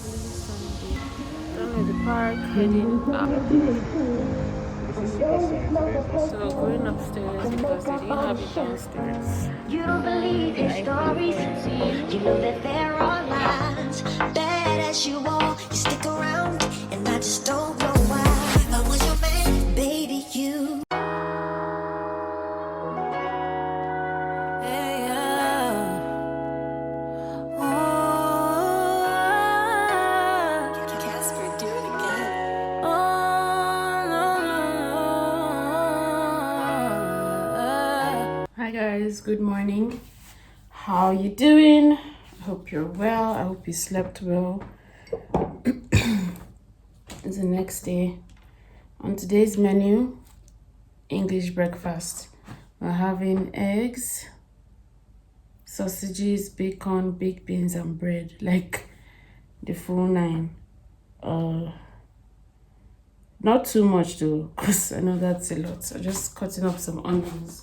Sunday. Done with the park, heading up. So going upstairs because they didn't have it downstairs. You don't believe your stories. You know that there are lies. Bad as you are, you stick around, and I just don't know why. If I was your man, baby, you. Hi guys, good morning. How you doing? I hope you're well. I hope you slept well. It's the next day. On today's menu, English breakfast. We're having eggs, sausages, bacon, baked beans, and bread. Like the full nine. Not too much though, because I know that's a lot. So just cutting up some onions.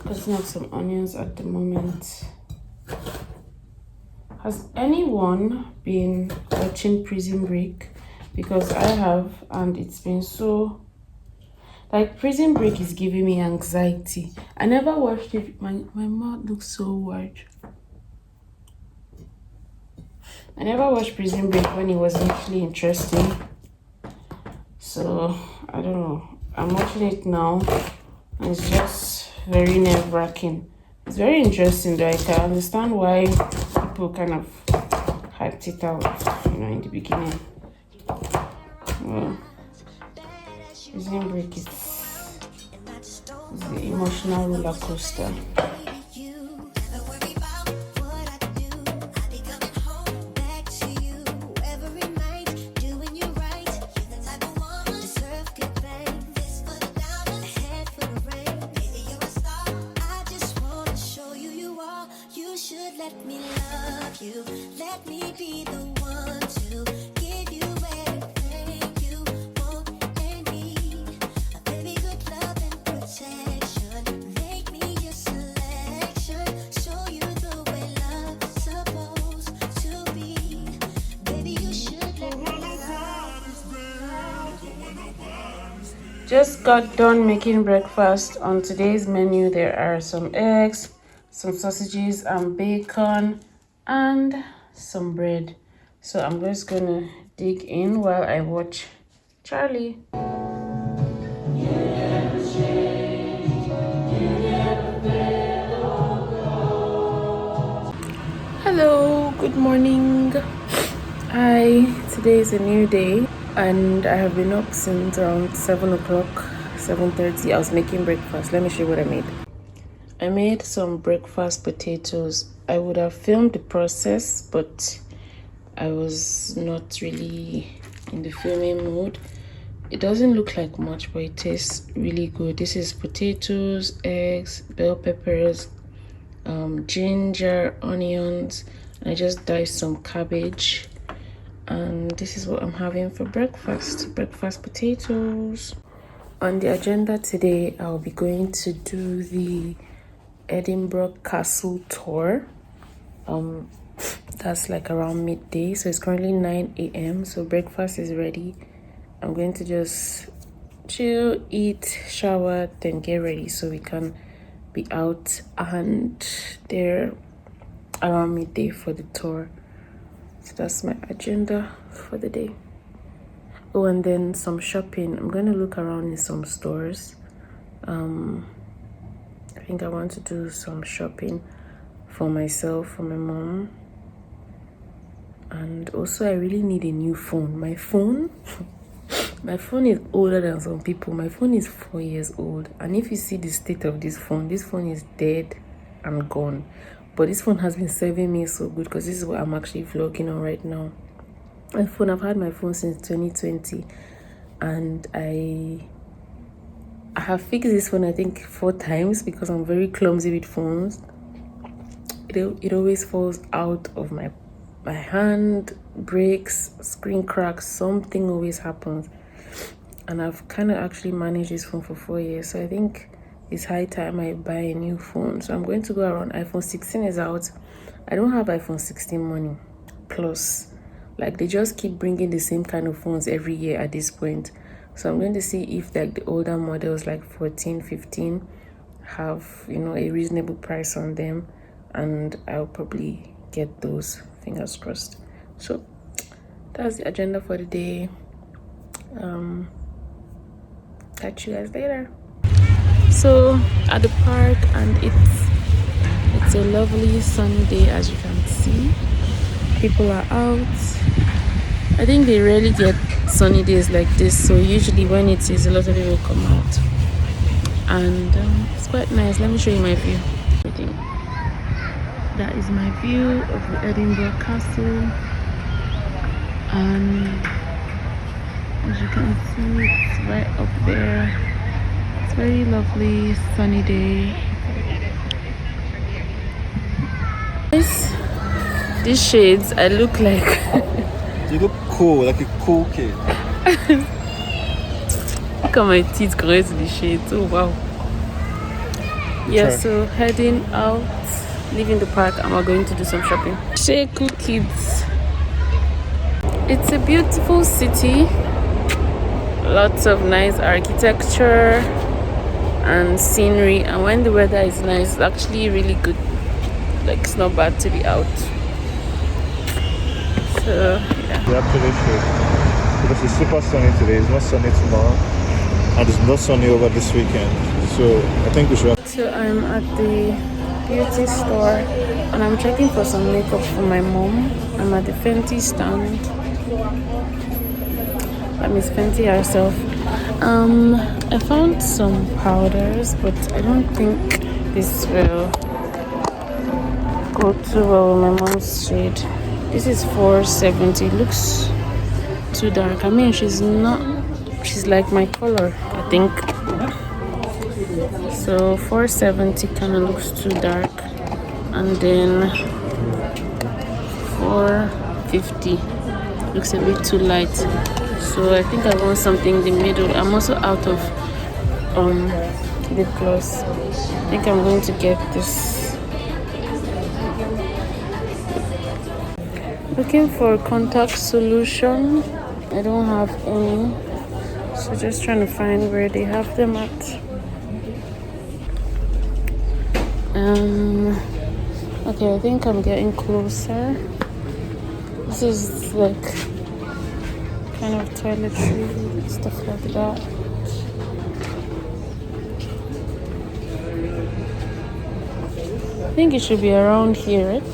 Cutting up some onions at the moment. Has anyone been watching Prison Break? Because I have, and it's been so... Like, Prison Break is giving me anxiety. I never watched it. My mouth looks so wide. I never watched Prison Break when it was actually interesting. So, I don't know. I'm watching it now. And it's just very nerve-wracking. It's very interesting though. I can understand why people kind of hyped it out, in the beginning. Well, Prison Break is the emotional roller coaster. Just got done making breakfast. On today's menu, there are some eggs, some sausages and bacon, and some bread. So I'm just gonna dig in while I watch Charlie. Hello, good morning. Today is a new day. And I have been up since around 7 o'clock, 7:30. I was making breakfast. Let me show you what I made. I made some breakfast potatoes. I would have filmed the process, but I was not really in the filming mood. It doesn't look like much, but it tastes really good. This is potatoes, eggs, bell peppers, ginger, onions, and I just diced some cabbage. And this is what I'm having for breakfast potatoes. On the agenda today, I'll be going to do the Edinburgh Castle tour. That's like around midday, so it's currently 9 a.m. so breakfast is ready. I'm going to just chill, eat, shower, then get ready so we can be out and there around midday for the tour. So that's my agenda for the day. Oh, and then some shopping. I'm going to look around in some stores. I think I want to do some shopping for myself, for my mom. And also I really need a new phone. My phone is older than some people. My phone is 4 years old. And if you see the state of this phone is dead and gone. But this phone has been serving me so good because this is what I'm actually vlogging on right now. I've had my phone since 2020, and I have fixed this phone I think 4 times because I'm very clumsy with phones. It always falls out of my hand, breaks, screen cracks, something always happens. And I've kind of actually managed this phone for 4 years, so I think it's high time I buy a new phone. So I'm going to go around. iPhone 16 is out. I don't have iPhone 16 money. Plus, like, they just keep bringing the same kind of phones every year at this point. So I'm going to see if like the older models like 14, 15 have, you know, a reasonable price on them, and I'll probably get those, fingers crossed. So that's the agenda for the day. Catch you guys later. So at the park, and it's a lovely sunny day, as you can see. People are out. I think they rarely get sunny days like this, so usually when it is, a lot of people come out, and it's quite nice. Let me show you my view. I think that is my view of the Edinburgh Castle, and as you can see, it's right up there. It's very lovely sunny day. These shades, I look like you look cool, like a cool kid. Look at my teeth going to the shades. Oh wow. Yeah, so heading out, leaving the park, and we're going to do some shopping. Shea Cool Kids. It's a beautiful city. Lots of nice architecture and scenery, and when the weather is nice, it's actually really good. Like, it's not bad to be out. So yeah, We actually should, because it's super sunny today. It's not sunny tomorrow, and it's not sunny over this weekend. So I think we should. So I'm at the beauty store, and I'm checking for some makeup for my mom. I'm at the Fenty stand. That Miss Fenty herself. I found some powders, but I don't think this will go too well with my mom's shade. This is $4.70. Looks too dark. I mean, she's like my color, I think. So $4.70 kind of looks too dark, and then $4.50 looks a bit too light. So I think I want something in the middle. I'm also out of lip gloss. I think I'm going to get this. Looking for contact solution. I don't have any, so just trying to find where they have them at. Okay, I think I'm getting closer. This is like kind of toiletry, stuff like that. I think it should be around here, right?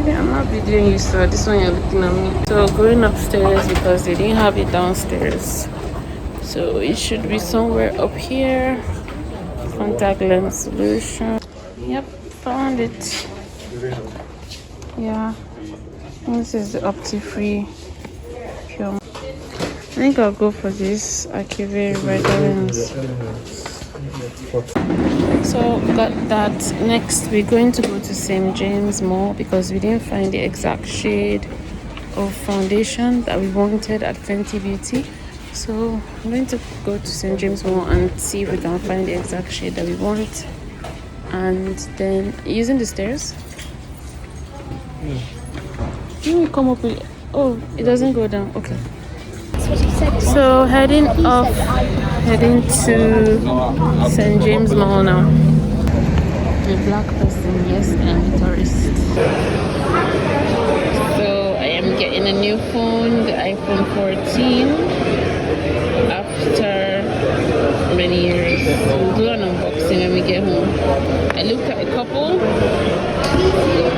I'm not videoing you, so this one you're looking at me. So going upstairs because they didn't have it downstairs. So it should be somewhere up here. Contact lens solution. Yep, found it. Yeah. This is the Opti-Free Pure. I think I'll go for this Abege Rider lens. So got that. Next we're going to go to St. James Mall because we didn't find the exact shade of foundation that we wanted at Fenty Beauty. So I'm going to go to St. James Mall and see if we can find the exact shade that we want. And then using the stairs. Can we come up with, oh, it doesn't go down. Okay. So heading to St. James Mall now. A black person, yes, I'm a tourist. So I am getting a new phone, the iPhone 14, after many years. We'll do an unboxing when we get home. I looked at a couple,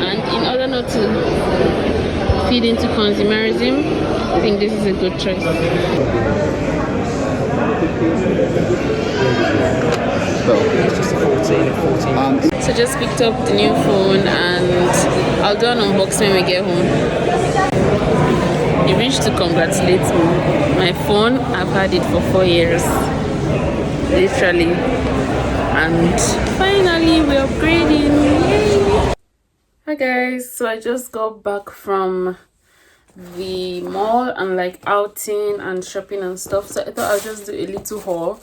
and in order not to feed into consumerism, I think this is a good choice. It's just a 14. So just picked up the new phone, and I'll do an unboxing when we get home. He reached to congratulate me. My phone, I've had it for 4 years, literally, and finally we're upgrading. Yay! Hi guys, so I just got back from the mall and like outing and shopping and stuff, so I thought I'll just do a little haul.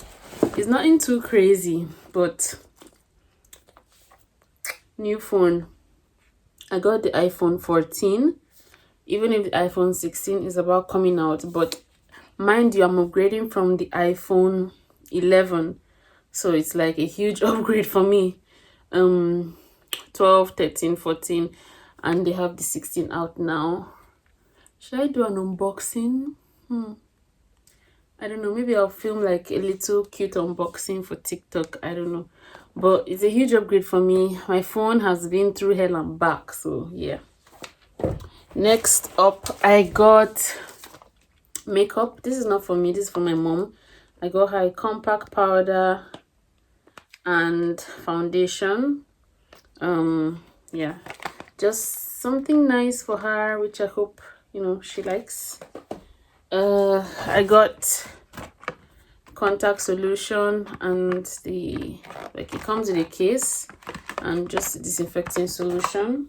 It's nothing too crazy, but new phone. I got the iPhone 14, even if the iPhone 16 is about coming out, but mind you, I'm upgrading from the iPhone 11, so it's like a huge upgrade for me. 12, 13, 14, and they have the 16 out now. Should I do an unboxing? I don't know, maybe I'll film like a little cute unboxing for TikTok. I don't know, but it's a huge upgrade for me. My phone has been through hell and back, so yeah. Next up, I got makeup. This is not for me, this is for my mom. I got her a compact powder and foundation. Yeah, just something nice for her, which I hope, you know, she likes. I got contact solution, and the like it comes in a case, and just disinfecting solution,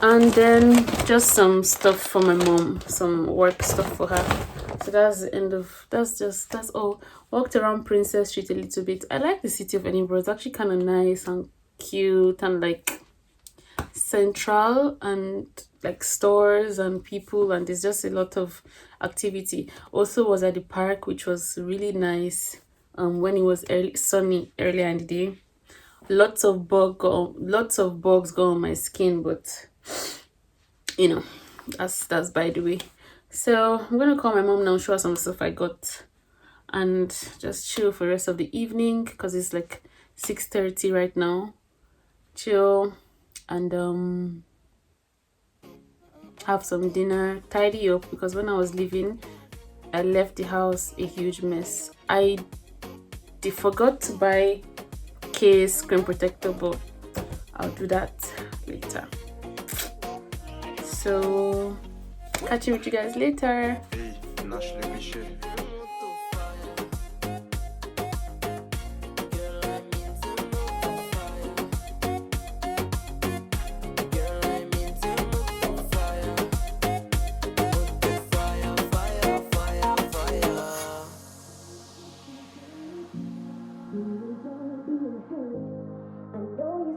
and then just some stuff for my mom, some work stuff for her. So that's the end of that's all. Walked around Princess Street a little bit. I like the city of Edinburgh. It's actually kind of nice and cute and like central, and like stores and people, and there's just a lot of activity. Also was at the park, which was really nice. When it was sunny earlier in the day. Lots of bugs go on my skin, but you know, that's by the way. So I'm gonna call my mom now, show her some stuff I got, and just chill for the rest of the evening, because it's like 6:30 right now. Chill and have some dinner, tidy up, because when I was leaving I left the house a huge mess. I forgot to buy case screen protector, but I'll do that later. So catch you with you guys later.